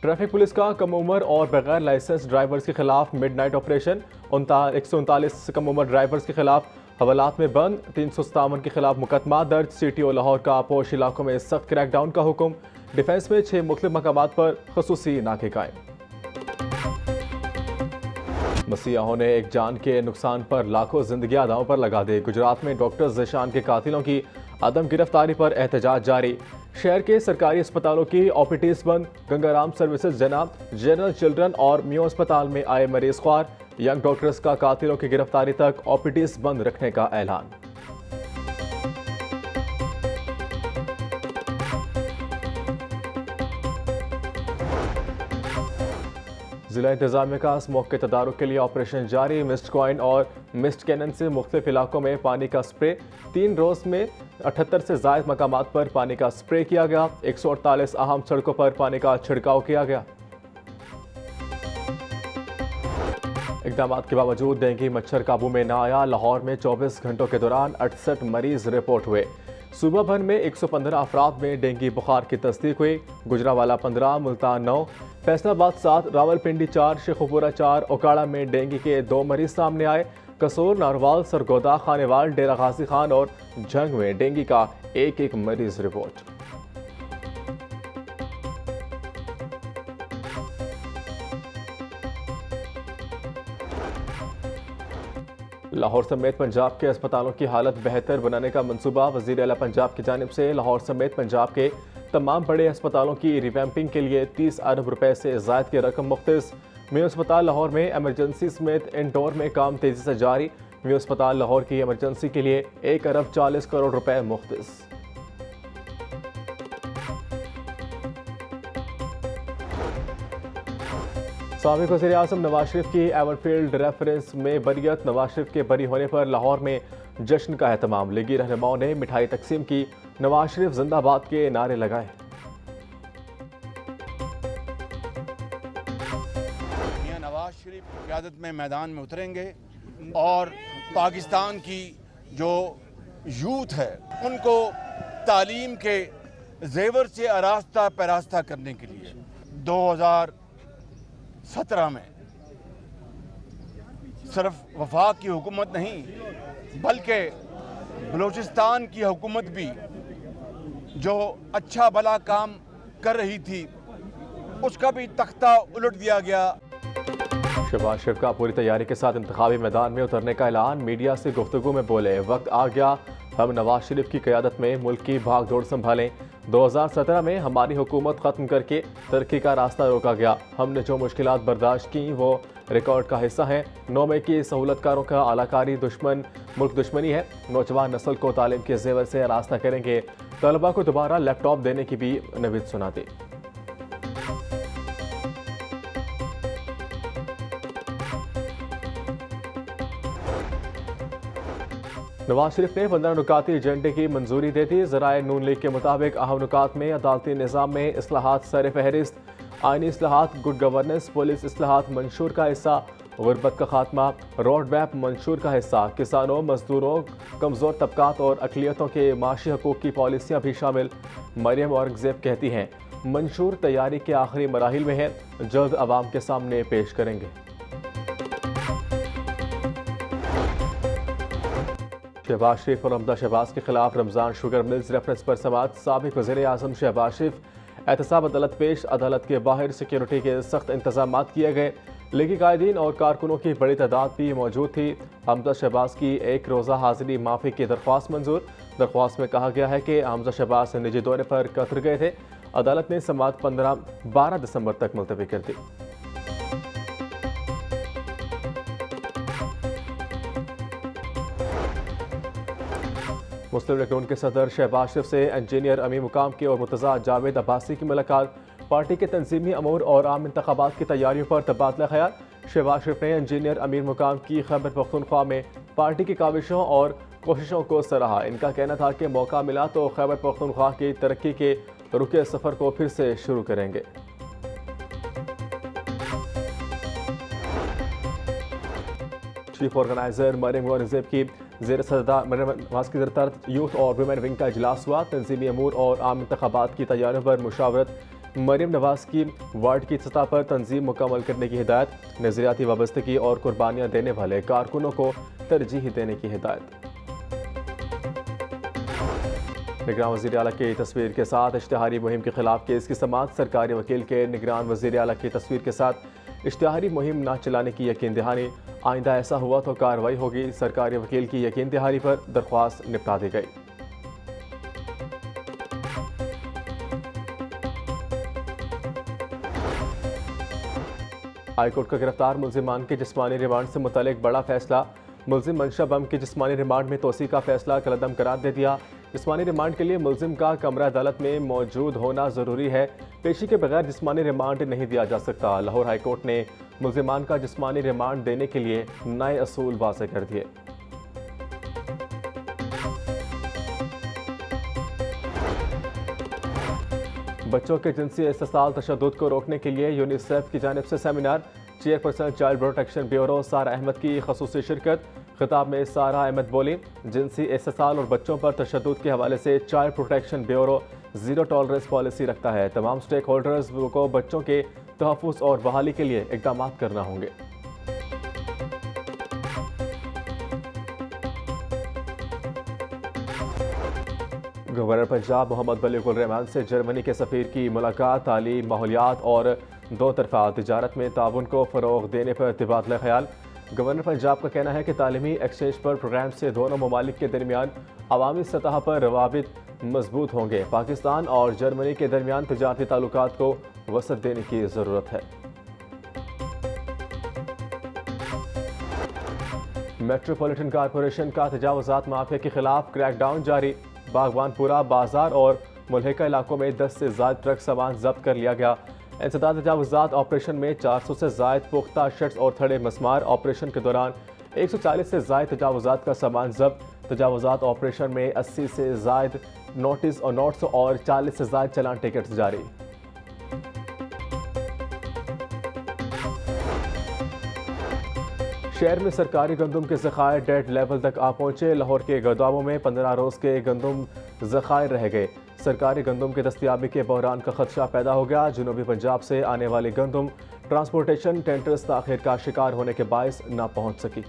Traffic police का कम उम्र और बगैर लाइसेंस ड्राइवर्स के खिलाफ मिडनाइट ऑपरेशन। 139 कम उम्र ड्राइवर्स के खिलाफ हवालात में बंद। 357 के खिलाफ मुकदमा दर्ज। CTO लाहौर का पोश इलाकों में सख्त क्रैकडाउन का हुक्म। डिफेंस में 6 मुख्तलिफ मकामात पर खसूसी नाके कायम। मसीहों ने एक जान के नुकसान पर लाखों जिंदगियां दांव पर लगा दी। गुजरात में डॉक्टर ज़ीशान के कातिलों की अदम गिरफ्तारी पर एहतजाज जारी। शहर के सरकारी अस्पतालों की OPDs बंद। गंगाराम सर्विसेज जनाब, जनरल चिल्ड्रन और मियो अस्पताल में आए मरीज ख्वार। यंग डॉक्टर्स का कातिलों की गिरफ्तारी तक OPDs बंद रखने का ऐलान। जिला इंतजामिया का स्मोक के तदारुक के लिए ऑपरेशन जारी। मिस्ड कॉइन और मिस्ड कैनन से मुख्तलिफ इलाकों में पानी का स्प्रे। 3 रोज में 78 से जायद मकामात पर पानी का स्प्रे किया गया। 148 अहम सड़कों पर पानी का छिड़काव किया गया। इकदाम के बावजूद डेंगू मच्छर काबू में न आया। लाहौर में 24 घंटों के दौरान 68 मरीज रिपोर्ट हुए। सूबा भर में 115 अफराद में डेंगू बुखार की तस्दीक हुई। गुजरावाला 15, मुल्तान 9, फैसलाबाद 7, रावलपिंडी 4, शेखुपुरा 4, ओकाड़ा में डेंगू के 2 मरीज सामने आए। कसोर, नारवाल, सरगोदा, खानेवाल, डेरा गाजी खान और झंग में डेंगू का एक मरीज रिपोर्ट। लाहौर समेत पंजाब के अस्पतालों की हालत बेहतर बनाने का मंसूबा। वज़ीर आला पंजाब की जानिब से लाहौर समेत पंजाब के तमाम बड़े अस्पतालों की रिवैम्पिंग के लिए 30 अरब रुपए से ज़ायद की रकम मुख्तस। मियो अस्पताल लाहौर में एमरजेंसी समेत इंडोर में काम तेजी से जारी। मियो अस्पताल लाहौर की एमरजेंसी के लिए 1 अरब 40 करोड़ रुपए मुख्तस। साबिक़ वज़ीर आज़म नवाज शरीफ की एवरफील्ड रेफरेंस में बरियत। नवाज शरीफ के बरी होने पर लाहौर में जश्न का एहतमाम। लीगी रहनुमाओं ने मिठाई तकसीम की। नवाज शरीफ जिंदाबाद के नारे लगाए। नवाज शरीफ की क़यादत में मैदान में उतरेंगे और पाकिस्तान की जो यूथ है उनको तालीम के जेवर से आरास्ता पैरास्ता करने के लिए 2017 में सिर्फ वफाक की हुकूमत नहीं बल्कि बलूचिस्तान की हुकूमत भी जो अच्छा भला काम कर रही थी उसका भी तख्ता उलट दिया गया। शहबाज शरीफ का पूरी तैयारी के साथ इंतखाबी मैदान में उतरने का ऐलान। मीडिया से गुफ्तगू में बोले, वक्त आ गया हम नवाज शरीफ की क़यादत में मुल्क की भाग दौड़ संभालें। 2017 में हमारी हुकूमत ख़त्म करके तरक्की का रास्ता रोका गया। हमने जो मुश्किलात बर्दाश्त की वो रिकॉर्ड का हिस्सा है। 9 मई की सहूलतकारों का आलाकारी दुश्मन मुल्क दुश्मनी है। नौजवान नस्ल को तालीम के जेवर से रास्ता करेंगे। तलबा को दोबारा लैपटॉप देने की भी नवीद सुना दी। नवाज शरीफ ने 15 नुकाती एजेंडे की मंजूरी दे दी। ज़राए नून लीग के मुताबिक अहम नुकात में अदालती निज़ाम में इस्लाहात सर फहरिस्त, आइनी इस्लाहात, गुड गवर्नेंस, पुलिस इस्लाहात मंशूर का हिस्सा, गुरबत का खात्मा, रोड मैप मंशूर का हिस्सा, किसानों, मजदूरों, कमज़ोर तबकात और अकलियतों के माशी हकूक़ की पॉलिसियाँ भी शामिल। मरियम औरंगज़ेब कहती हैं, मंशूर तैयारी के आखिरी मराहिल में है, जल्द आवाम के सामने पेश करेंगे। शहबाज शरीफ और हमदा शहबाज के खिलाफ रमज़ान शुगर मिल्स रेफरेंस पर समाअत। साबिक़ वज़ीर आज़म शहबाज शरीफ एहतसाब अदालत पेश। अदालत के बाहर सिक्योरिटी के सख्त इंतजाम किए गए। लीगी कायदीन और कारकुनों की बड़ी तादाद भी मौजूद थी। हमदा शहबाज की 1 रोज़ा हाजिरी माफ़ी की दरख्वास्त मंजूर। दरख्वास्त में कहा गया है कि हमदा शहबाज निजी दौरे पर कतर गए थे। अदालत ने समाअत 12 दिसंबर तक मुलतवी कर दी। मुस्लिम लीग नून के सदर शहबाज शरीफ से इंजीनियर अमीर मुकाम के और मुर्तज़ा जावेद अब्बासी की मुलाकात। पार्टी के तंजीमी अमूर और आम इंतखाबात की तैयारियों पर तबादला ख्याल। शहबाज शरीफ ने इंजीनियर अमीर मुकाम की खैबर पख्तूनख्वा में पार्टी की काविशों और कोशिशों को सराहा। इनका कहना था कि मौका मिला तो खैबर पख्तूनख्वा की तरक्की के रुके सफ़र को फिर से शुरू करेंगे। चीफ ऑर्गेनाइजर मरियम औरंगज़ेब की ज़ेर सदर मरियम नवाज की ज़रदार यूथ और वुमेन विंग का इजलास हुआ। तंजीमी अमूर और आम इंतखाबात की तैयारियों पर मुशावरत। मरियम नवाज की वार्ड की सतह पर तंजीम मुकम्मल करने की हिदायत। नजरियाती वाबस्तगी और कुर्बानियां देने वाले कारकुनों को तरजीह देने की हिदायत। निगरान वज़ीर आला की तस्वीर के साथ इश्तिहारी मुहिम के खिलाफ केस की समाअत। सरकारी वकील के निगरान वज़ीर आला की तस्वीर के साथ इश्तिहारी मुहिम न चलाने की यकीन दहानी। आइंदा ऐसा हुआ तो कार्रवाई होगी। सरकारी वकील की यकीन दहानी पर दरख्वास्त निपटा दी गई। हाईकोर्ट का गिरफ्तार मुलजिमान के जिस्मानी रिमांड से मुतल्लिक बड़ा फैसला। मुलजिम मंशा बम की जिस्मानी रिमांड में तोसी का फैसला कलअदम करार दे दिया। जिस्मानी रिमांड के लिए मुलजिम का कमरा अदालत में मौजूद होना जरूरी है। पेशी के बगैर जिस्मानी रिमांड नहीं दिया जा सकता। लाहौर हाईकोर्ट ने मुलजिमान का जिस्मानी रिमांड देने के लिए नए असूल वाज़े कर दिए। बच्चों के जिनसी इस्तेसाल तशद्दुद को रोकने के लिए यूनिसेफ की जानिब से seminar. Chairperson child protection bureau सारा अहमद की खसूसी शिरकत। खिताब में सारा अहमद बोली, जिनसी इस्तेसाल और बच्चों पर तशद्दुद के हवाले से child protection bureau zero tolerance policy रखता है। तमाम स्टेक होल्डर्स को बच्चों के तहफ़्फ़ुज़ और बहाली के लिए इक़दाम करना होंगे। गवर्नर पंजाब मोहम्मद बलीगुल रहमान से जर्मनी के सफ़ीर की मुलाकात। तालीम, माहौलियात और दो तरफ़ा तिजारत में ताउन को फ़रोग़ देने पर तबादला ख्याल। गवर्नर पंजाब का कहना है कि तालीमी एक्सचेंज पर प्रोग्राम से दोनों ममालिक के दरमियान अवामी सतह पर रवाबित मजबूत होंगे। पाकिस्तान और जर्मनी के दरमियान तिजारती ताल्लुकात को वसअत देने की ज़रूरत है। मेट्रोपॉलिटन कॉरपोरेशन का तजावुज़ात माफिया के खिलाफ क्रैकडाउन जारी। बागवानपुरा बाजार और मुल्हिका इलाकों में 10 से ज़ायद ट्रक सामान जब्त कर लिया गया। इंसदाद तजावुज़ात ऑपरेशन में 400 से ज़ायद पुख्ता शर्ट्स और थड़े मस्मार। ऑपरेशन के दौरान 140 से ज़ायद तजावुज़ात का सामान जब्त। तजावुज़ात ऑपरेशन में 80 से ज़ायद नोटिस और नोट्स और 40 से ज़ायद चालान टिकट्स जारी। शहर में सरकारी गंदम के ज़खायर डेड लेवल तक आ पहुंचे। लाहौर के गोदामों में 15 रोज़ के गंदम ज़खायर रह गए। सरकारी गंदम के दस्तियाबी के बहरान का खदशा पैदा हो गया। जनूबी पंजाब से आने वाली गंदम ट्रांसपोर्टेशन टेंडर्स ताख़ीर का शिकार होने के बायस न पहुंच सकी।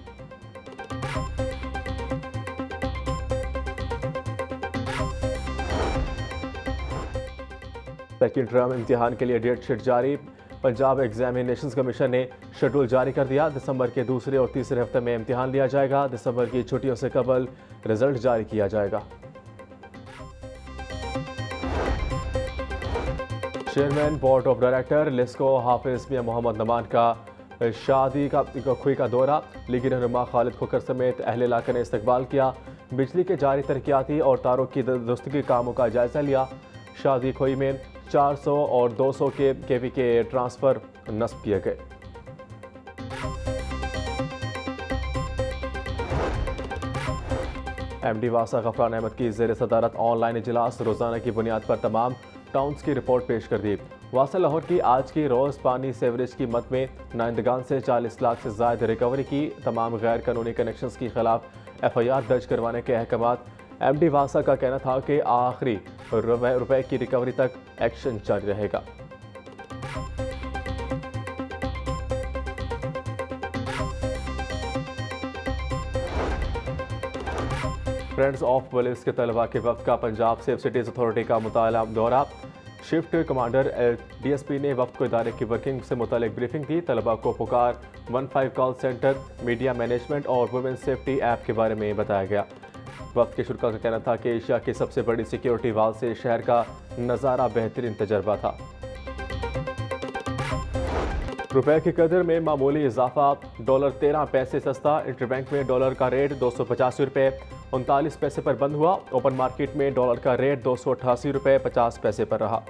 सेकंड टर्म इम्तिहान के लिए डेट शीट जारी। पंजाब एग्जामिनेशंस कमीशन ने शेड्यूल जारी कर दिया। दिसंबर के दूसरे और तीसरे हफ्ते में इम्तिहान लिया जाएगा। दिसंबर की छुट्टियों से कबल रिजल्ट जारी किया जाएगा। चेयरमैन बोर्ड ऑफ डायरेक्टर लिस्को हाफिज मियां मोहम्मद नमान का शादी का खुई का दौरा। लीगी रहनुमा खालिद खुकर समेत अहले इलाके ने इस्तकबाल किया। बिजली के जारी तरक्याती और तारों की दुरुस्ती कामों का जायजा लिया। शादी खोई में 400 और 200 केवी के ट्रांसफर नस्ब किए गए। एमडी वासा गफरान अहमद की ज़ेर सदारत ऑनलाइन इजलास। रोजाना की बुनियाद पर तमाम टाउन्स की रिपोर्ट पेश कर दी। वासा लाहौर की आज की रोज़ पानी सेवरेज की मद में नाइंदगान से 40 लाख से ज़ायद रिकवरी की। तमाम गैर कानूनी कनेक्शंस के खिलाफ FIR दर्ज करवाने के अहकामात। MD वासा का कहना था कि आखिरी रुपए की रिकवरी तक एक्शन जारी रहेगा। फ्रेंड्स ऑफ पुलिस के तलबा के वक्त का पंजाब सेफ सिटीज अथॉरिटी का मुताला दौरा। शिफ्ट कमांडर DSP ने वक्त को इदारे की वर्किंग से मुतालिक ब्रीफिंग दी। तलबा को पुकार 15 कॉल सेंटर, मीडिया मैनेजमेंट और वुमेन सेफ्टी ऐप के बारे में बताया गया। वक्त के शुरा का कहना था कि एशिया की सबसे बड़ी सिक्योरिटी वाल से शहर का नज़ारा बेहतरीन तजर्बा था। रुपए की कदर में मामूली इजाफा। डॉलर 13 पैसे सस्ता। इंटरबैंक में डॉलर का रेट 285 रुपये 39 पैसे पर बंद हुआ। ओपन मार्केट में डॉलर का रेट 288 रुपये 50 पैसे पर रहा।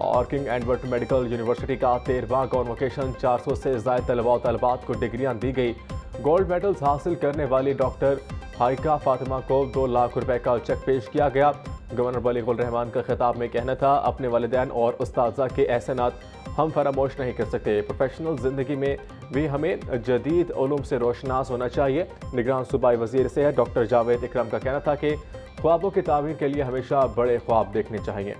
और किंग एडवर्ड मेडिकल यूनिवर्सिटी का 13वां कॉन्वोकेशन। 400 से ज़ायद तलबा और तलबात को डिग्रियां दी गई। गोल्ड मेडल्स हासिल करने वाली डॉक्टर हाइका फातिमा को 2 लाख रुपए का चेक पेश किया गया। गवर्नर बलीगुल रहमान का खिताब में कहना था, अपने वालिदैन और उस्ताज़ा के एहसानात हम फरामोश नहीं कर सकते। प्रोफेशनल ज़िंदगी में भी हमें जदीद उलूम से रोशनास होना चाहिए। निगरान सूबाई वज़ीर सेहत डॉक्टर जावेद इकराम का कहना था कि ख्वाबों की तामीर के लिए हमेशा बड़े ख्वाब देखने चाहिए।